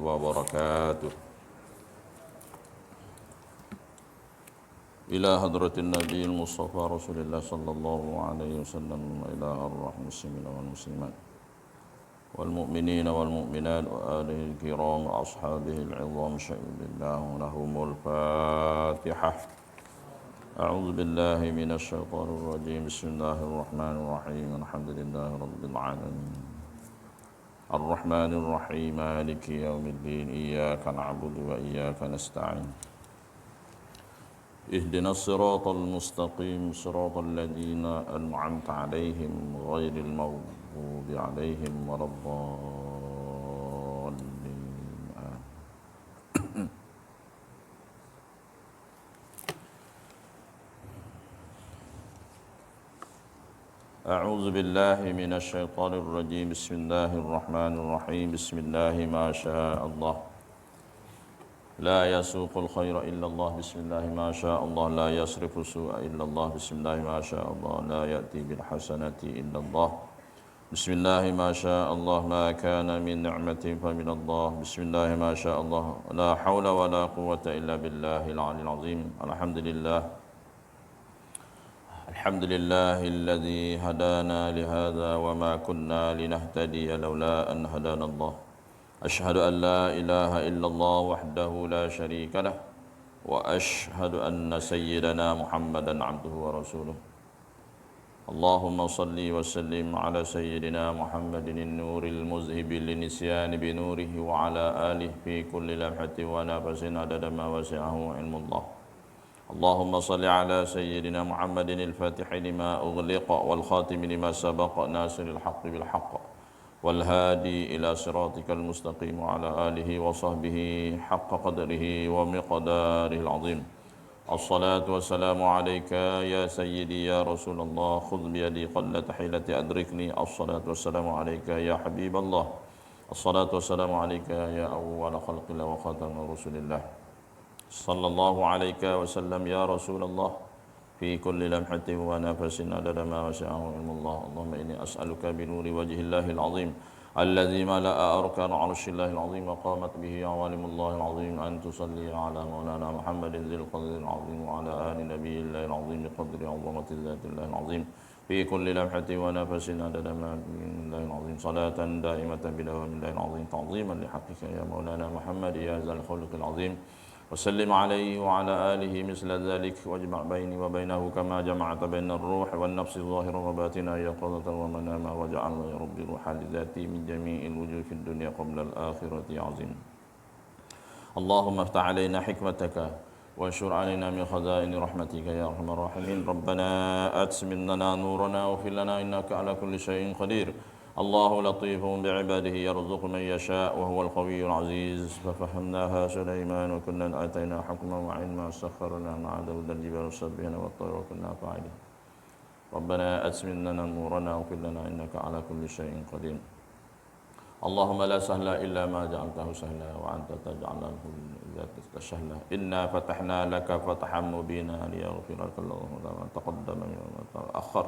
وبركاته. إلى حضرة النبي المصطفى رسول الله صلى الله عليه وسلم، إلى أرواح المسلمين والمسلمات والمؤمنين والمؤمنات وآله الكرام وأصحابه العظام شهد الله لهم الفاتحة. أعوذ بالله من الشيطان الرجيم. بسم الله الرحمن الرحيم. الحمد لله رب العالمين الرحمن الرحيم مالك يوم الدين. إياك نعبد وإياك نستعين. اهدنا الصراط المستقيم صراط الذين أنعمت عليهم غير المغضوب عليهم ولا الضالين. أعوذ بالله من الشيطان الرجيم. بسم الله الرحمن الرحيم. بسم الله ما شاء الله لا يسوق الخير إلا الله. بسم الله ما شاء الله لا يصرف السوء إلا الله. بسم الله ما شاء الله لا يأتي بالحسنة إلا الله. بسم الله ما شاء الله ما كان من نعمة فمن الله. بسم الله ما شاء الله لا حول ولا قوة إلا بالله العلي العظيم. الحمد لله الحمد لله الذي هدانا لهذا وما كنا لنهتدي لولا أن هدانا الله. أشهد أن لا إله إلا الله وحده لا شريك له، وأشهد أن سيدنا محمدا عبده ورسوله. اللهم صل وسلم على سيدنا محمد النور المذهب للنسيان بنوره، وعلى آله في كل لمحة ونفس عدد ما وسعه علم الله. اللهم صل على سيدنا محمد الفاتح لما أغلق والخاتم لما سبق ناصر الحق بالحق والهادي إلى صراطك المستقيم، وعلى آله وصحبه حق قدره ومقداره العظيم. الصلاة والسلام عليك يا سيدي يا رسول الله، خذ بيدي قلة حيلتي أدركني. الصلاة والسلام عليك يا حبيب الله. الصلاة والسلام عليك يا أول خلق الله وخاتم رسول الله. صلى الله عليك وسلم يا رسول الله في كل لمحة ونفس عدد ما وسعه علم الله. اللهم إني أسألك بنور وجه الله العظيم الذي ملأ أركان عرش الله العظيم وقامت به عوالم الله العظيم، أن تصلي على مولانا محمد ذي القدر العظيم وعلى آل نبي الله العظيم بقدر عظمة ذات الله العظيم في كل لمحة ونفس عدد ما من الله العظيم، صلاة دائمة بدوام الله العظيم تعظيما لحقك يا مولانا محمد يا ذا الخلق العظيم. وسلم عليه وعلى آله مثل ذلك، واجمع بيني وبينه كما جمعت بين الروح والنفس ظاهرا وباطنا يقظة ومناما، واجعلنا يا رب روح لذاتي من جميع الوجوه في الدنيا قبل الآخرة عظيم. اللهم افتح علينا حكمتك وانشر علينا من خزائن رحمتك يا أرحم الراحمين. ربنا أتمم لنا نورنا واغفر لنا إنك على كل شيء قدير. الله لطيف بعباده يرزق من يشاء وهو القوي العزيز. ففهمناها سليمان وكنا آتينا حكما وعلما، سخرنا مع داود الجبال والسبحين والطير وكنا فاعلين. ربنا أتمم لنا نورنا واغفر لنا إنك على كل شيء قدير. اللهم لا سهل إلا ما جعلته سهلا وأنت تجعل إذا سهلا. إنا فتحنا لك فتحا مبينا ليغفر لك الله ما تقدم وما تأخر.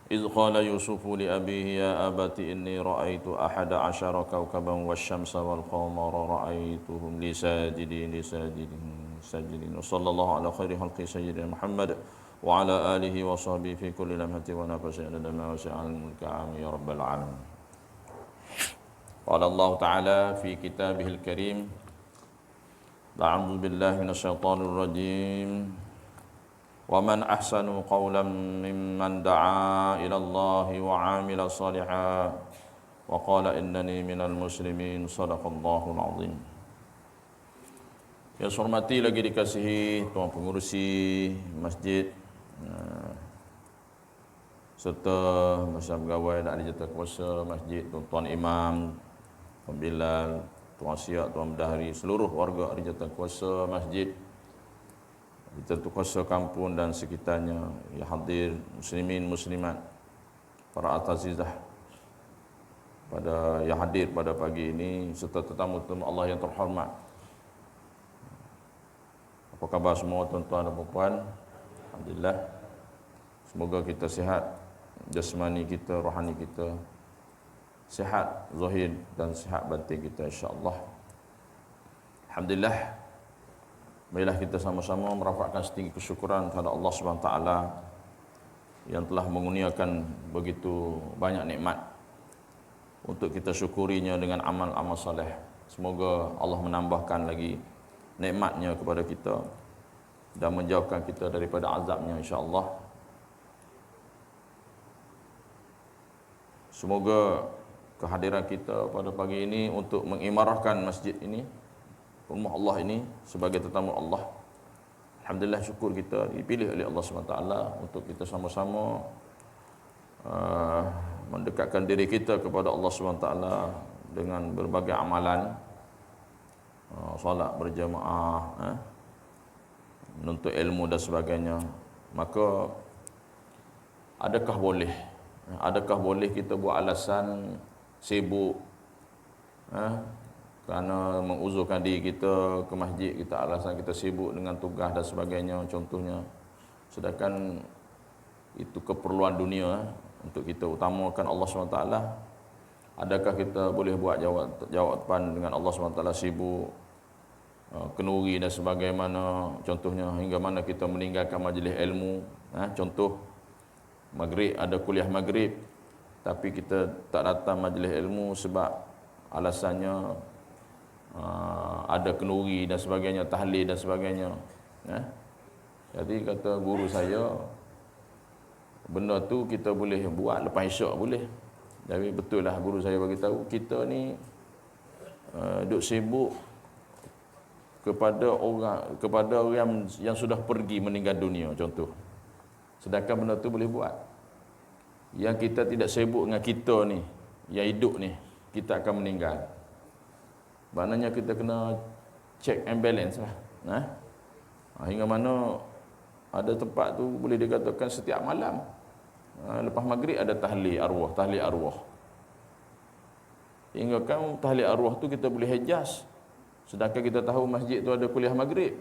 إذ قال يوسف لأبيه يا أبت إني رأيت 11 كوكبا والشمس والقمر رأيتهم لي ساجدين. وصلى الله على خير خلق سيدنا محمد وعلى آله وصحبه في كل لمحة ونفس عدد ما وسع الملك عام يا رب العالمين. قال الله تعالى في كتابه الكريم: أعوذ بالله من الشيطان الرجيم. ومن أحسن قولا ممن دعا إلى الله وعمل صالحا وقال إنني من المسلمين. صدق الله العظيم. Yang saya hormati lagi dikasihi tuan pengurusi masjid serta masa pegawai dan ahli jawatankuasa masjid, tuan imam, tuan Bilal, tuan Siak, tuan Bendahari, seluruh warga ahli jawatankuasa masjid, tentu kuasa kampung dan sekitarnya yang hadir, muslimin muslimat, para atazizah pada yang hadir pada pagi ini, serta tetamu-tetamu Allah yang terhormat. Apa khabar semua tuan-tuan dan puan-puan? Alhamdulillah. Semoga kita sihat, jasmani kita, rohani kita sihat zahir dan sihat batin kita insya-Allah. Alhamdulillah. Marilah kita sama-sama merafakkan setinggi kesyukuran kepada Allah Subhanahu taala yang telah mengurniakan begitu banyak nikmat untuk kita syukurinya dengan amal-amal soleh. Semoga Allah menambahkan lagi nikmatnya kepada kita dan menjauhkan kita daripada azabnya insya-Allah. Semoga kehadiran kita pada pagi ini untuk mengimarahkan masjid ini, rumah Allah ini sebagai tetamu Allah. Alhamdulillah, syukur kita dipilih oleh Allah SWT untuk kita sama-sama mendekatkan diri kita kepada Allah SWT dengan berbagai amalan, solat berjamaah, menuntut ilmu dan sebagainya. Maka adakah boleh kita buat alasan sibuk kerana menguzurkan diri kita ke masjid, kita alasan kita sibuk dengan tugas dan sebagainya contohnya, sedangkan itu keperluan dunia untuk kita utamakan Allah SWT. Adakah kita boleh buat jawapan dengan Allah SWT sibuk kenuri dan sebagaimana contohnya, hingga mana kita meninggalkan majlis ilmu, contoh maghrib, ada kuliah maghrib tapi kita tak datang majlis ilmu sebab alasannya ada kenuri dan sebagainya, tahlil dan sebagainya. Jadi kata guru saya, benda tu kita boleh buat lepas isyak boleh. Jadi betul lah guru saya bagi tahu, kita ni duk sibuk kepada orang yang sudah pergi meninggal dunia contoh. Sedangkan benda tu boleh buat. Yang kita tidak sibuk dengan kita ni, yang hidup ni, kita akan meninggal. Maknanya kita kena check and balance lah. Hingga mana ada tempat tu boleh dikatakan setiap malam lepas maghrib ada tahlil arwah. Hingga kan tahlil arwah tu kita boleh hejaz. Sedangkan kita tahu masjid tu ada kuliah maghrib.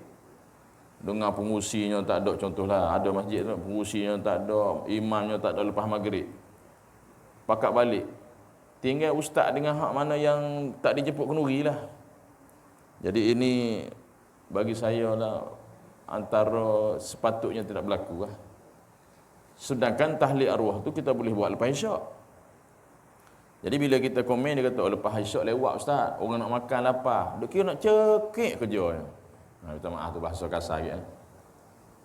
Dengar pengusinya tak ada, contohlah ada masjid tu pengusinya tak ada, imamnya tak ada lepas maghrib, pakat balik, tinggal ustaz dengan hak mana yang tak dijemput kenuri lah. Jadi ini bagi saya lah antara sepatutnya tidak berlaku lah. Sedangkan tahlil arwah tu kita boleh buat lepas isyak. Jadi bila kita komen, dia kata, lepas isyak lewat ustaz, orang nak makan lapar, dia kira nak cekik kerja. Minta maaf tu bahasa kasar ya.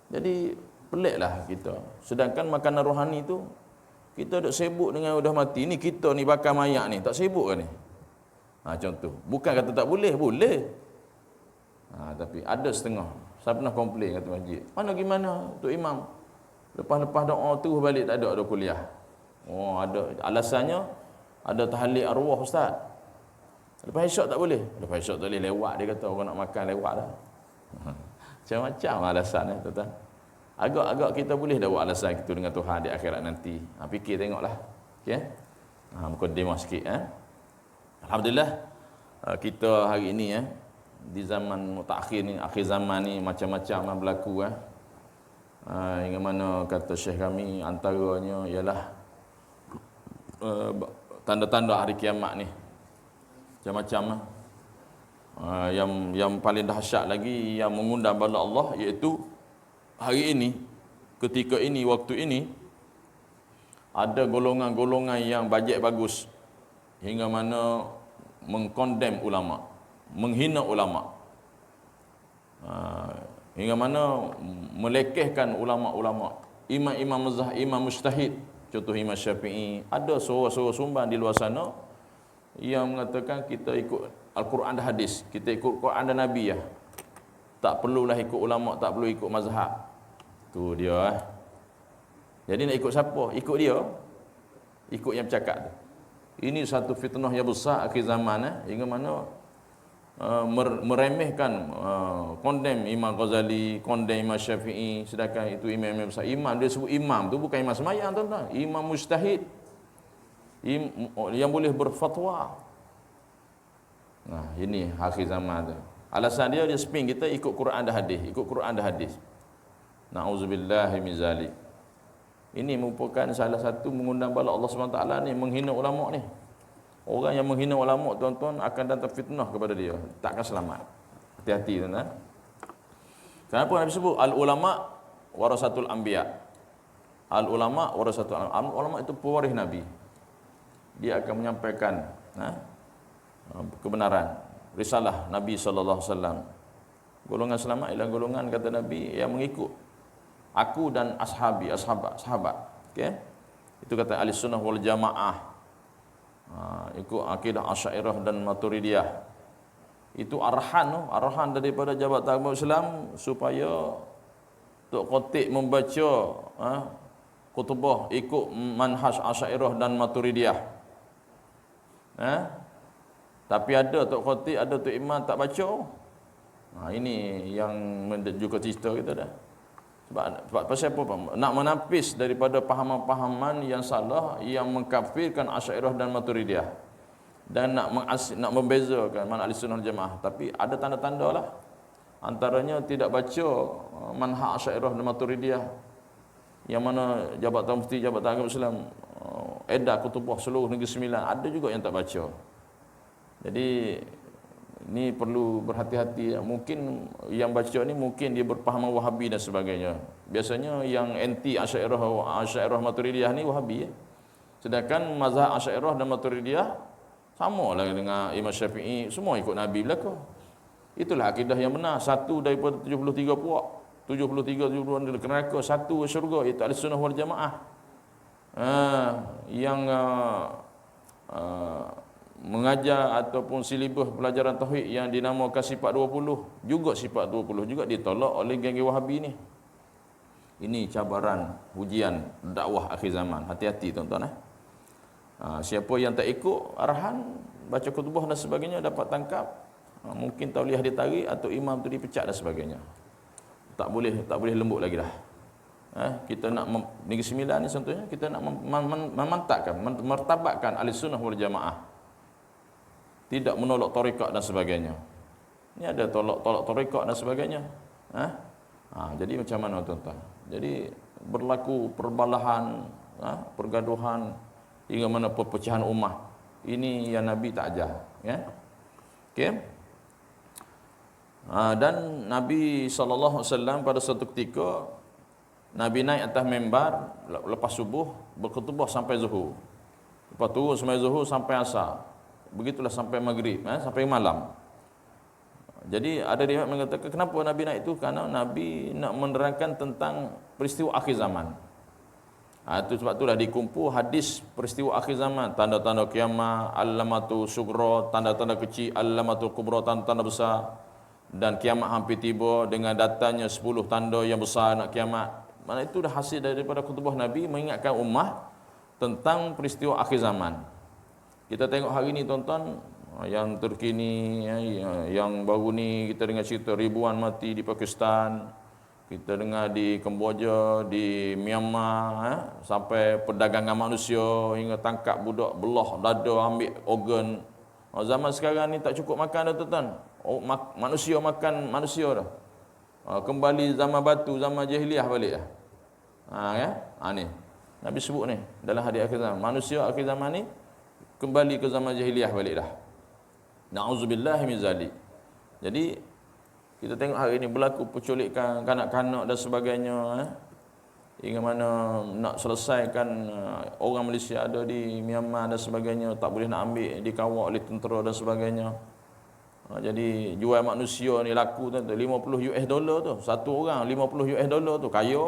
Jadi peliklah kita. Sedangkan makanan rohani tu kita duk sibuk dengan udah mati. Ni kita ni bakar mayat ni, tak sibuk ke ni? Contoh. Bukan kata tak boleh, boleh. Tapi ada setengah. Saya pernah komplain kata masjid. Mana gimana Tok Imam? Lepas-lepas doa tu balik tak ada kuliah. Ada alasannya ada tahlil arwah ustaz. Lepas isyak tak boleh. Lepas isyak tak boleh, lewat dia kata, orang nak makan lewat dah. Macam-macam alasan tuan-tuan. Agak-agak kita boleh dah buat alasan kita dengan Tuhan di akhirat nanti. Fikir tengoklah. Okey. Mukadimah sikit Alhamdulillah, kita hari ini di zaman mutakhir ni, akhir zaman ni, macam-macam berlaku hingga mana kata Syekh kami antaranya ialah tanda-tanda hari kiamat ni. Macam-macam yang paling dahsyat lagi yang mengundang bala Allah, iaitu hari ini, ketika ini, waktu ini ada golongan-golongan yang bajet bagus hingga mana mengkondem ulama, menghina ulama, hingga mana melekehkan ulama-ulama, imam-imam mazhab, imam mujtahid, contoh Imam Syafi'i. Ada suara-suara sumbang di luar sana yang mengatakan kita ikut Al-Quran dan hadis, kita ikut Quran dan Nabi tak perlulah ikut ulama, tak perlu ikut mazhab. Tu dia Jadi nak ikut siapa? Ikut dia, ikut yang bercakap tu. Ini satu fitnah yang besar akhir zaman hingga mana meremehkan, kondem Imam Ghazali, kondem Imam Syafi'i, sedangkan itu imam-imam besar. Imam, dia sebut imam tu bukan imam semayang tuan-tuan, imam mujtahid, yang boleh berfatwa. Ini akhir zaman tu. Alasan dia spin kita ikut Quran dan hadis, ikut Quran dan hadis. Na'udzubillahi min zalik. Ini merupakan salah satu mengundang bala Allah SWT ni, menghina ulama ni. Orang yang menghina ulama tuan-tuan akan datang fitnah kepada dia, takkan selamat. Hati-hati tuan-tuan. Kenapa Nabi sebut al-ulama warasatul anbiya? Al-ulama warasatul anbiya. Al-ulama itu pewaris Nabi. Dia akan menyampaikan kebenaran, risalah Nabi sallallahu alaihi wasallam. Golongan selamat ialah golongan kata Nabi yang mengikut aku dan sahabat. Okey. Itu kata ahli sunnah wal jamaah. Ikut akidah Asy'ariyah dan Maturidiyah. Itu arahan daripada Jabatan Agama Islam supaya Tok Khatib membaca khutbah ikut manhaj Asy'ariyah dan Maturidiyah. Tapi ada Tok Khatib, ada Tok Imam tak baca. Ini yang juga cerita kita dah. Sebab pasal apa? Nak menapis daripada pahaman-pahaman yang salah yang mengkafirkan Asy'ariyah dan Maturidiyah. Dan nak membezakan mana ahli sunnah jamaah. Tapi ada tanda-tanda lah. Antaranya tidak baca manhaj Asy'ariyah dan Maturidiyah. Yang mana Jabatan Mufti, Jabatan Agama Islam edar kutubah seluruh Negeri Sembilan, ada juga yang tak baca. Jadi ni perlu berhati-hati. Mungkin yang baca ni mungkin dia berpahaman Wahabi dan sebagainya. Biasanya yang anti Asy'ariyah Maturidiyah ni Wahabi. Sedangkan mazhab Asy'ariyah dan Maturidiyah sama lah dengan Imam Syafi'i, semua ikut Nabi belaka. Itulah akidah yang benar. Satu daripada 73 puak, 73 neraka, satu syurga, iaitu Ahlussunnah wal Jamaah. Yang mengajar ataupun silibus pelajaran tauhid yang dinamakan sifat 20, juga sifat 20 juga ditolak oleh geng Wahabi ni. Ini cabaran ujian dakwah akhir zaman. Hati-hati tuan-tuan. Siapa yang tak ikut arahan baca khutbah dan sebagainya dapat tangkap, mungkin tauliah ditarik atau imam tu dipecat dan sebagainya. Tak boleh lembut lagi dah. Kita nak Negeri Sembilan ni contohnya, kita nak memantapkan, mertabatkan Ahlussunnah wal Jamaah. Tidak menolak tarekat dan sebagainya. Ini ada tolak tarekat dan sebagainya. Jadi macam mana tuan-tuan? Jadi berlaku perbalahan, pergaduhan hingga mana perpecahan ummah. Ini yang Nabi tak ajar, ya. Okey. Dan Nabi sallallahu alaihi wasallam pada suatu ketika Nabi naik atas mimbar lepas subuh berkhutbah sampai zuhur. Lepas turun semai zuhur sampai asar. Begitulah sampai maghrib, sampai malam. Jadi ada riwayat mengatakan kenapa Nabi naik itu? Karena Nabi nak menerangkan tentang peristiwa akhir zaman. Itu sebab itulah dikumpul hadis peristiwa akhir zaman, tanda-tanda kiamat, alamatu sughra, tanda-tanda kecil, alamatu kubra, tanda-tanda besar, dan kiamat hampir tiba dengan datanya 10 tanda yang besar nak kiamat. Mana itu dah hasil daripada khutbah Nabi mengingatkan ummah tentang peristiwa akhir zaman. Kita tengok hari ni tuan-tuan, yang terkini, yang baru ni kita dengar cerita ribuan mati di Pakistan, kita dengar di Kemboja, di Myanmar, sampai perdagangan manusia hingga tangkap budak, belah dada, ambil organ. Zaman sekarang ni tak cukup makan dah tuan-tuan. Manusia makan manusia dah. Kembali zaman batu, zaman jahiliah balik dah. Ni Nabi sebut ni dalam hadis akhir zaman. Manusia akhir zaman ni kembali ke zaman jahiliah balik dah. Na'udzubillahi min zalik. Jadi kita tengok hari ini berlaku penculikan kanak-kanak dan sebagainya, hingga mana nak selesaikan orang Malaysia ada di Myanmar dan sebagainya, tak boleh nak ambil, dikawal oleh tentera dan sebagainya. Jadi jual manusia ni laku tu $50 tu, satu orang $50 tu, kaya.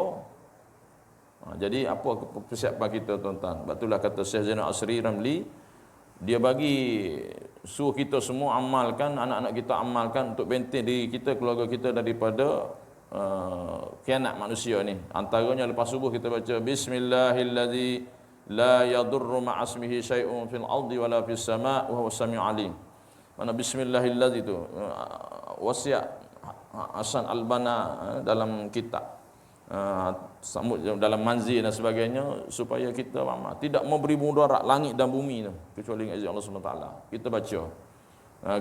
Jadi apa persiapan kita tuan-tuan? Sebab itulah kata Syekh Zainal Asri Ramli, dia bagi suruh kita semua amalkan, anak-anak kita amalkan untuk benteng diri kita, keluarga kita daripada khianat manusia ni. Antaranya lepas subuh kita baca Bismillahilladzi la yadurru ma'asmihi syai'un fil ardi wala fis sama' wa huwas sami'ul alim. Mana Bismillahilladzi tu wasiat Hasan Al-Banna dalam kitab dalam manzil dan sebagainya, supaya kita tidak memberi mudarat langit dan bumi tu kecuali dengan izin Allah SWT. Kita baca,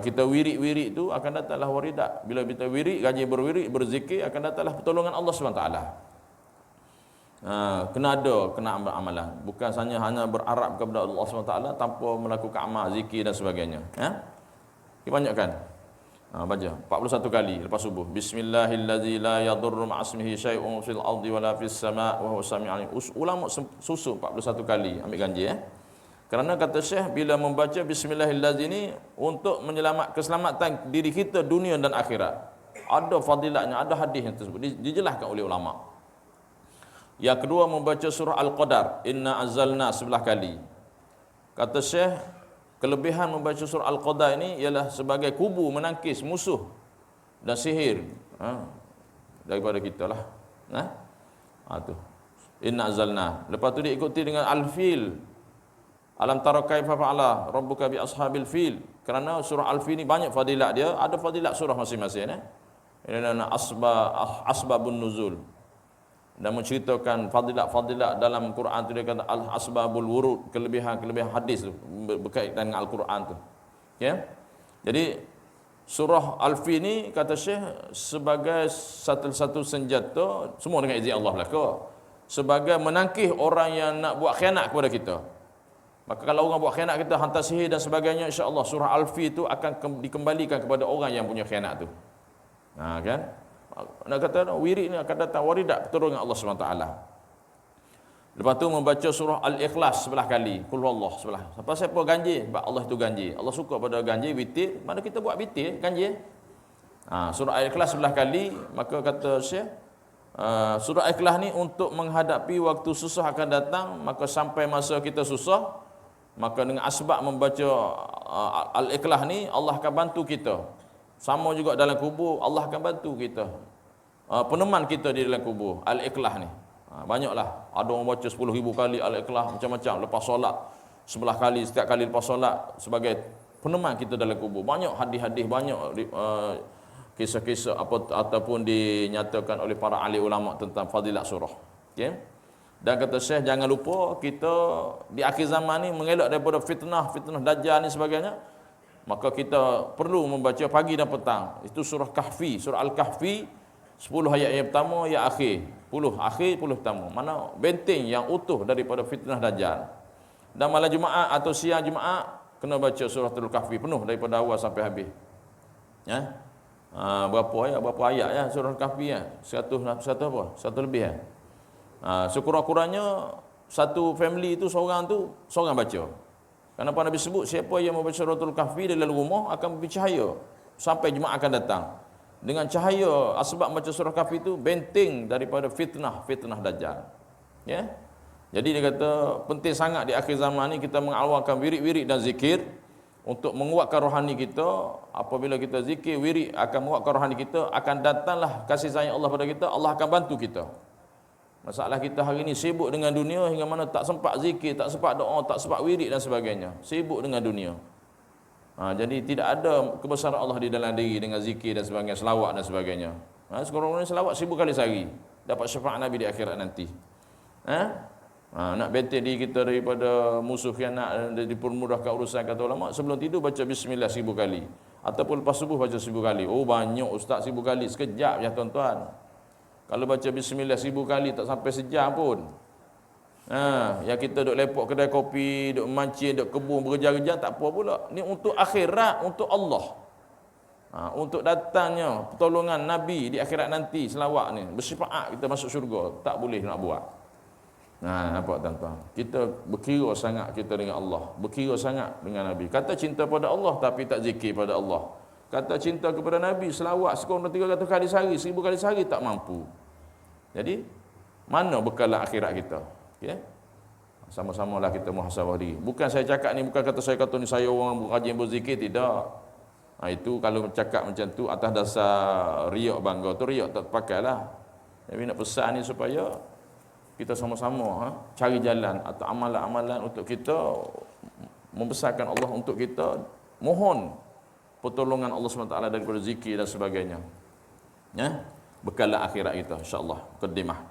kita wirid-wirid tu akan datanglah waridat. Bila kita wirid, rajin berwirid, berzikir, akan datanglah pertolongan Allah SWT. Kena ada, kena amalan. Bukan hanya berharap kepada Allah SWT tanpa melakukan amal, zikir dan sebagainya. Kita banyakkan. Baca 41 kali lepas subuh. Bismillahirrahmanirrahim. La yadurru ma'asmihi syai'un fil ardi wala fis sama' wa huwas sami'ul alim. Ulama susun 41 kali ambil ganjil Kerana kata Syekh, bila membaca Bismillahirrahmanirrahim ini untuk keselamatan diri kita dunia dan akhirat. Ada fadilatnya, ada hadis yang tersebut dijelaskan oleh ulama. Yang kedua membaca surah Al-Qadar, Inna Anzalna 11 kali. Kata Syekh, kelebihan membaca surah Al-Qadar ini ialah sebagai kubu menangkis musuh dan sihir daripada kita lah. Tu. Inna Anzalna. Lepas tu diikuti dengan Al-Fil. Alam tara kaifa fa'ala rabbuka bi ashabil fil. Kerana surah Al-Fil ni banyak fadilat dia, ada fadilat surah masing-masing Ini asbabun nuzul. Dan menceritakan fadilat-fadilat dalam Quran tu, dia kata al-asbabul wurud, kelebihan-kelebihan hadis tu berkaitan dengan Al-Quran tu. Jadi surah Al-Fil ni kata Syekh sebagai satu senjata, semua dengan izin Allah belaka, sebagai menangkis orang yang nak buat khianat kepada kita. Maka kalau orang buat khianat kita, hantar sihir dan sebagainya, insya-Allah surah Al-Fil tu akan dikembalikan kepada orang yang punya khianat tu. Kan? Nak kata wirid ni akan datang waridat pertolongan Allah SWT. Lepas tu membaca surah Al-Ikhlas 11 kali, Qul huwallah 11. Siapa ganjil? Sebab Allah itu ganjil. Allah suka pada ganjil, witir. Mana kita buat witir, ganjil. Surah Al-Ikhlas 11 kali. Maka kata Syekh, surah Al-Ikhlas ni untuk menghadapi waktu susah akan datang. Maka sampai masa kita susah, maka dengan asbab membaca Al-Ikhlas ni, Allah akan bantu kita. Sama juga dalam kubur, Allah akan bantu kita. Peneman kita di dalam kubur, Al-Ikhlas ni. Banyaklah. Ada orang baca 10,000 kali Al-Ikhlas, macam-macam. Lepas solat, 11 kali, setiap kali lepas solat, sebagai peneman kita dalam kubur. Banyak hadis-hadis, banyak kisah-kisah ataupun dinyatakan oleh para ahli ulama tentang fadilat surah. Dan kata Syekh, jangan lupa kita di akhir zaman ni mengelak daripada fitnah dajjal ni sebagainya. Maka kita perlu membaca pagi dan petang. Itu surah Kahfi, surah Al-Kahfi, 10 ayat yang pertama, yang akhir. 10 akhir, 10 pertama. Mana benteng yang utuh daripada fitnah dajjal. Dan malam Jumaat atau siang Jumaat kena baca surah Al-Kahfi penuh daripada awal sampai habis. Berapa ayat surah Al-Kahfi 100 apa? 100 lebih sekurang-kurangnya satu family itu seorang baca. Kenapa Nabi sebut siapa yang membaca suratul Kahfi dalam rumah akan bercahaya sampai Jumaat akan datang. Dengan cahaya asbab baca surah Kahfi itu benteng daripada fitnah dajjal. Jadi dia kata penting sangat di akhir zaman ni kita mengawalkan wirid-wirid dan zikir untuk menguatkan rohani kita. Apabila kita zikir, wirid akan menguatkan rohani kita, akan datanglah kasih sayang Allah pada kita, Allah akan bantu kita. Masalah kita hari ini sibuk dengan dunia hingga mana tak sempat zikir, tak sempat doa, tak sempat wirid dan sebagainya. Sibuk dengan dunia. Jadi tidak ada kebesaran Allah di dalam diri dengan zikir dan sebagainya, selawat dan sebagainya. Sekarang ini selawat 1000 kali sehari, dapat syafaat Nabi di akhirat nanti. Nak benteng diri kita daripada musuh khianat dan dipermudahkan urusan, kata ulama, sebelum tidur baca bismillah 1000 kali. Ataupun lepas subuh baca 1000 kali. Oh banyak ustaz 1000 kali, sekejap ya tuan-tuan. Kalau baca bismillah 1000 kali tak sampai sejam pun. Yang kita duk lepok kedai kopi, duk mancing, duk kebun, bekerja-kerja, tak apa pula. Ni untuk akhirat, untuk Allah. Untuk datangnya pertolongan Nabi di akhirat nanti, selawat ni. Bersyafaat kita masuk syurga. Tak boleh nak buat. Nampak tuan-tuan. Kita berkira sangat kita dengan Allah. Berkira sangat dengan Nabi. Kata cinta pada Allah tapi tak zikir pada Allah. Kata cinta kepada Nabi, selawat sekurang 300 kali sehari, 1000 kali sehari, tak mampu. Jadi, mana bekalan akhirat kita? Sama-samalah kita muhasabah diri. Bukan saya cakap ni, bukan kata ni saya orang rajin berzikir, tidak. Itu kalau cakap macam tu atas dasar riak bangga, tu riak tak pakailah. Tapi nak pesan ni supaya kita sama-sama cari jalan atau amalan-amalan untuk kita membesarkan Allah, untuk kita mohon pertolongan Allah SWT daripada zikir dan sebagainya. Bekalan akhirat kita, insya-Allah. Mukadimah.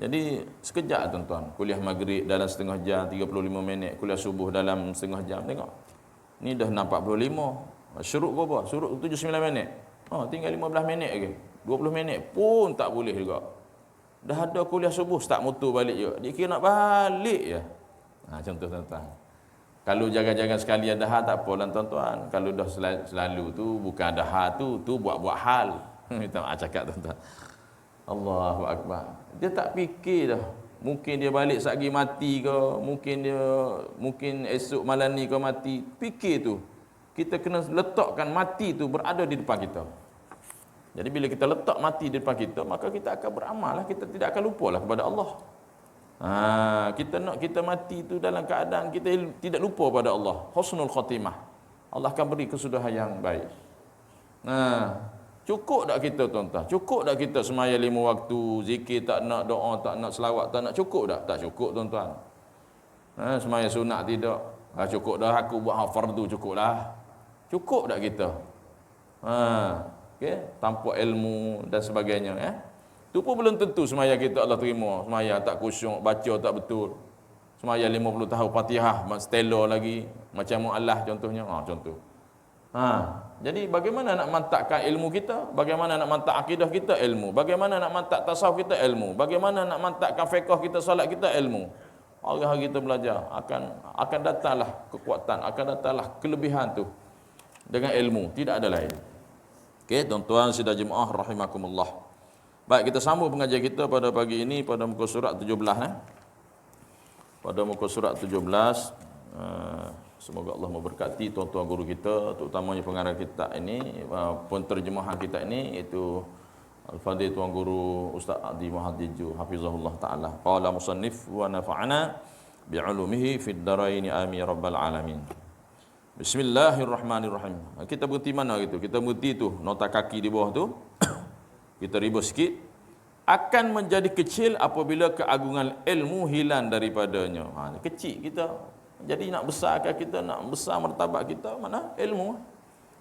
Jadi sekejap tuan-tuan. Kuliah maghrib dalam setengah jam, 35 minit. Kuliah subuh dalam setengah jam. Tengok. Ni dah 6.45. Syuruk berapa? Syuruk 7-9 minit. Tinggal 15 minit lagi. 20 minit pun tak boleh juga. Dah ada kuliah subuh start motor balik je. Dia kira nak balik je. Contoh tuan-tuan. Kalau jaga-jaga sekali ada hal tak apalah tuan-tuan. Kalau dah selalu tu bukan ada hal tu buat-buat hal. Kita cakap tuan-tuan. Allahu akbar. Dia tak fikir dah. Mungkin dia balik satgi mati ke, mungkin esok malam ni kau mati. Fikir tu. Kita kena letakkan mati tu berada di depan kita. Jadi bila kita letak mati di depan kita, maka kita akan beramal lah. Kita tidak akan lupa lah kepada Allah. Kita nak kita mati tu dalam keadaan kita tidak lupa pada Allah. Husnul khatimah. Allah akan beri kesudahan yang baik. Cukup tak kita tuan-tuan? Cukup tak kita semaya 5 waktu, zikir tak nak, doa tak nak, selawat tak nak? Cukup tak? Tak cukup tuan-tuan. Semaya sunat tidak. Cukup dah aku buat fardu, cukup lah. Cukup tak kita? Okay? Tanpa ilmu dan sebagainya. Itu pun belum tentu semaya kita Allah terima. Semaya tak khusyuk, baca tak betul. Semaya 50 tahun Fatihah, stela lagi. Macam mu'allah contohnya. Contoh. Jadi bagaimana nak mantapkan ilmu kita? Bagaimana nak mantap akidah kita? Ilmu. Bagaimana nak mantap tasawuf kita? Ilmu. Bagaimana nak mantapkan fiqh kita, salat kita? Ilmu. Hari-hari kita belajar, akan datanglah kekuatan, akan datanglah kelebihan tu dengan ilmu, tidak ada lain. Okey, tuan-tuan sidang jemaah rahimakumullah. Baik, kita sambung pengajian kita pada pagi ini pada muka surat 17 Pada muka surat 17, semoga Allah memberkati tuan-tuan guru kita, terutamanya pengarang kitab ini, penterjemahan kita ini, iaitu Al-Fadhil Tuan Guru Ustaz Adi Muhaddiju hafizahullah taala. Qala musannif wa nafa'ana bi'ulumihi fid dharain amin ya rabbal alamin. Bismillahirrahmanirrahim. Kita berhenti mana gitu? Kita berhenti tu nota kaki di bawah tu. Kita ribut sikit. Akan menjadi kecil apabila keagungan ilmu hilang daripadanya. Kecil kita. Jadi nak besarkan kita, nak besar martabat kita, mana ilmu.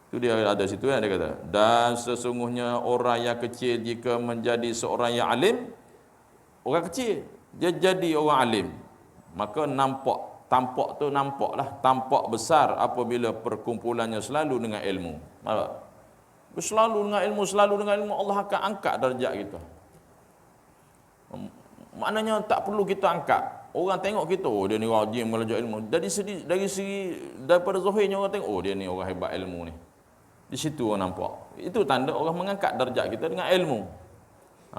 Itu dia ada situ dia kata. Dan sesungguhnya orang yang kecil jika menjadi seorang yang alim, orang kecil dia jadi orang alim, maka tampak besar apabila perkumpulannya selalu dengan ilmu. Selalu dengan ilmu Allah akan angkat darjat kita. Maknanya tak perlu kita angkat. Orang tengok kita, dia ni rajin belajar ilmu. Dari segi daripada zahirnya orang tengok, dia ni orang hebat ilmu ni. Di situ orang nampak. Itu tanda orang mengangkat darjat kita dengan ilmu.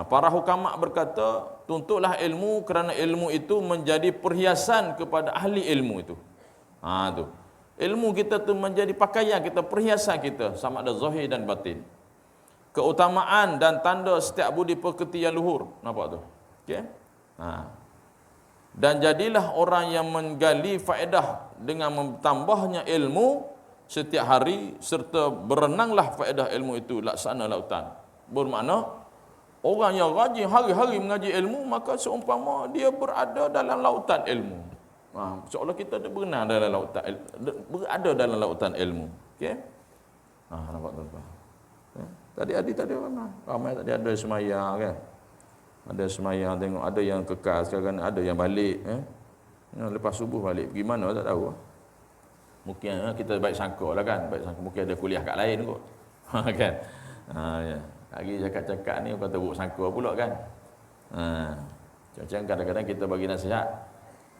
Para hukama berkata, tuntutlah ilmu kerana ilmu itu menjadi perhiasan kepada ahli ilmu itu. Tu. Ilmu kita tu menjadi pakaian kita, perhiasan kita, sama ada zahir dan batin. Keutamaan dan tanda setiap budi pekerti yang luhur. Nampak tu? Okey? Dan jadilah orang yang menggali faedah dengan bertambahnya ilmu setiap hari, serta berenanglah faedah ilmu itu laksana lautan. Bermakna orang yang rajin hari-hari mengaji ilmu, maka seumpama dia berada dalam lautan ilmu. Seolah kita berenang dalam lautan, berada dalam lautan ilmu. Okey? Nampak tuan-tuan. Tadi ramai tadi ada semaya kan. Ada semaya, tengok ada yang kekal sekarang, ada yang balik lepas subuh balik. Pergi mana tak tahu. Mungkin kita baik sangka lah kan, mungkin ada kuliah kat lain kot. Kan? Ya. Lagi cakap-cakap ni kata buruk sangka pula kan. Macam kadang-kadang kita bagi nasihat,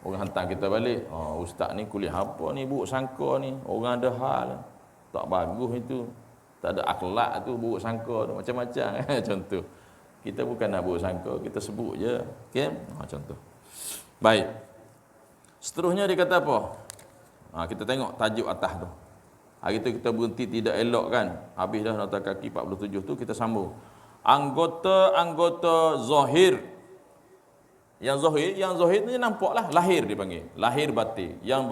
orang hantar kita balik, ustaz ni kuliah apa ni, buruk sangka ni, orang ada hal, tak bagus itu, tak ada akhlak tu, buruk sangka tu, macam-macam kan. Contoh. Kita bukan nak buruk sangka, kita sebut je. Okey? Contoh. Baik. Seterusnya dia kata apa? Kita tengok tajuk atas tu. Hari tu kita berhenti tidak elok kan. Habis dah nota kaki 47 tu, kita sambung. Anggota-anggota zahir. Yang zahir ni nampaklah lahir dipanggil. Lahir batin. Yang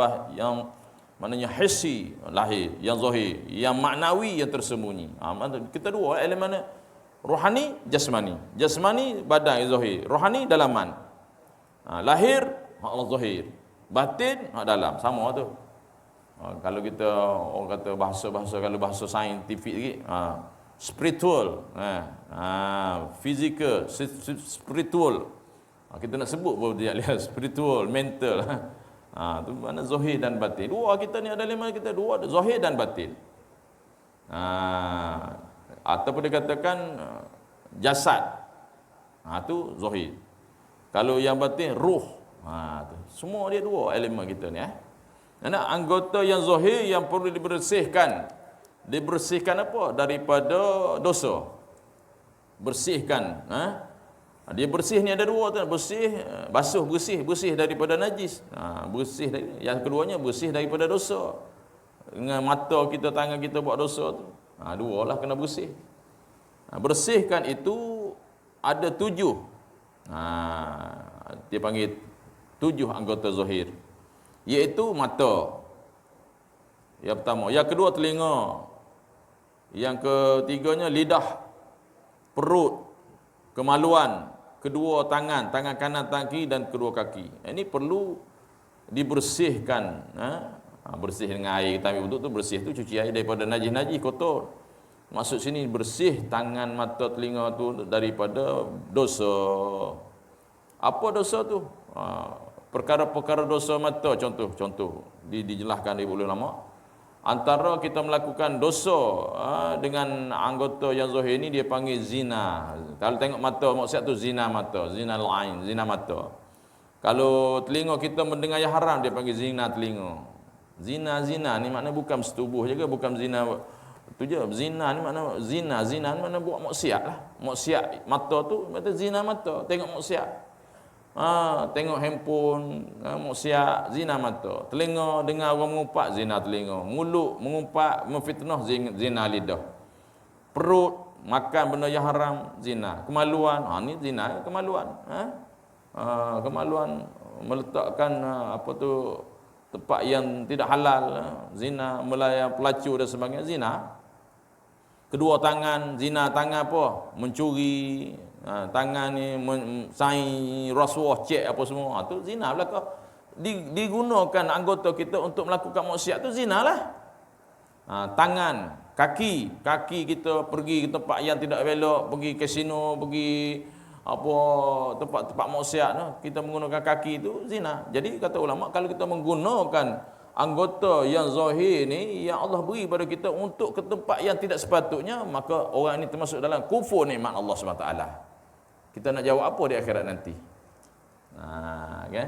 maknanya hissi, lahir. Yang zahir. Yang maknawi, yang tersembunyi. Kita dua elemen rohani, jasmani. Jasmani badan zahir, rohani dalaman. Lahir Allah zahir, batin dalam, sama tu. Kalau kita orang kata bahasa kalau bahasa saintifik sikit, spiritual, physical, spiritual. Kita nak sebut pun dia lihat spiritual, mental. Tu mana zahir dan batin. Dua kita ni ada lima, kita dua, zahir dan batin. Ataupun dikatakan jasad. Tu zahir. Kalau yang batin ruh. Tu. Semua dia dua elemen kita ni. Anak anggota yang zahir yang perlu dibersihkan. Dibersihkan apa? Daripada dosa. Bersihkan. Dia bersih ni ada dua tu. Bersih, basuh, bersih daripada najis. Bersih. Yang keduanya bersih daripada dosa. Dengan mata kita, tangan kita buat dosa tu. Dua lah kena bersih. Bersihkan itu ada 7. Dia panggil 7 anggota zahir. Iaitu mata. Yang pertama. Yang kedua telinga. Yang ketiganya lidah. Perut. Kemaluan. Kedua tangan. Tangan kanan, tangan kiri dan kedua kaki. Ini perlu dibersihkan. Bersih dengan air. Kita ambil wuduk tu bersih tu. Cuci air daripada najis-najis kotor. Maksud sini bersih tangan, mata, telinga tu daripada dosa. Apa dosa tu? Perkara-perkara dosa mata, contoh dijelaskan di ulama lama. Antara kita melakukan dosa dengan anggota yang zahir ni dia panggil zina. Kalau tengok mata maksiat tu zina mata, zina al-ain, zina mata. Kalau telinga kita mendengar yang haram dia panggil zina telinga. Zina ni makna bukan setubuh je ke, bukan zina tu je. Zina ni makna zina ni makna buat maksiat lah. Maksiat mata tu makna zina mata, tengok maksiat. Tengok handphone, maksiat, zina mata. Telinga dengar orang mengumpat, zina telinga. Mulut mengumpat, memfitnah, zina lidah. Perut makan benda yang haram, zina. Kemaluan, ni zina kemaluan. Kemaluan meletakkan tempat yang tidak halal, zina, melayan pelacur dan sebagainya, zina. Kedua tangan, zina tangan apa? Mencuri, tangan ni saing rasuah, cek apa semua. Tu zina belaka. Digunakan anggota kita untuk melakukan maksiat tu zina lah. Tangan, kaki kita pergi ke tempat yang tidak elok, pergi kasino, pergi tempat-tempat maksiat tu, kita menggunakan kaki tu zina. Jadi kata ulama, kalau kita menggunakan anggota yang zahir ni yang Allah beri pada kita untuk ke tempat yang tidak sepatutnya, maka orang ini termasuk dalam kufur nikmat Allah SWT. Kita nak jawab apa di akhirat nanti? Kan?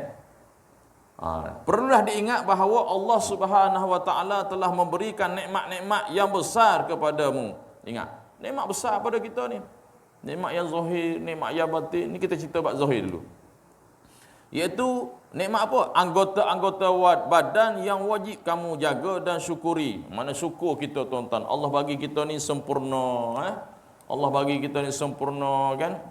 Perlulah diingat bahawa Allah Subhanahu Wa Taala telah memberikan nikmat-nikmat yang besar kepadamu. Ingat, nikmat besar pada kita ni. Nikmat yang zahir, nikmat yang batin. Ni kita cerita bab zahir dulu. Iaitu nikmat apa? Anggota-anggota badan yang wajib kamu jaga dan syukuri. Mana syukur kita tuan-tuan. Allah bagi kita ni sempurna. Allah bagi kita ni sempurna kan.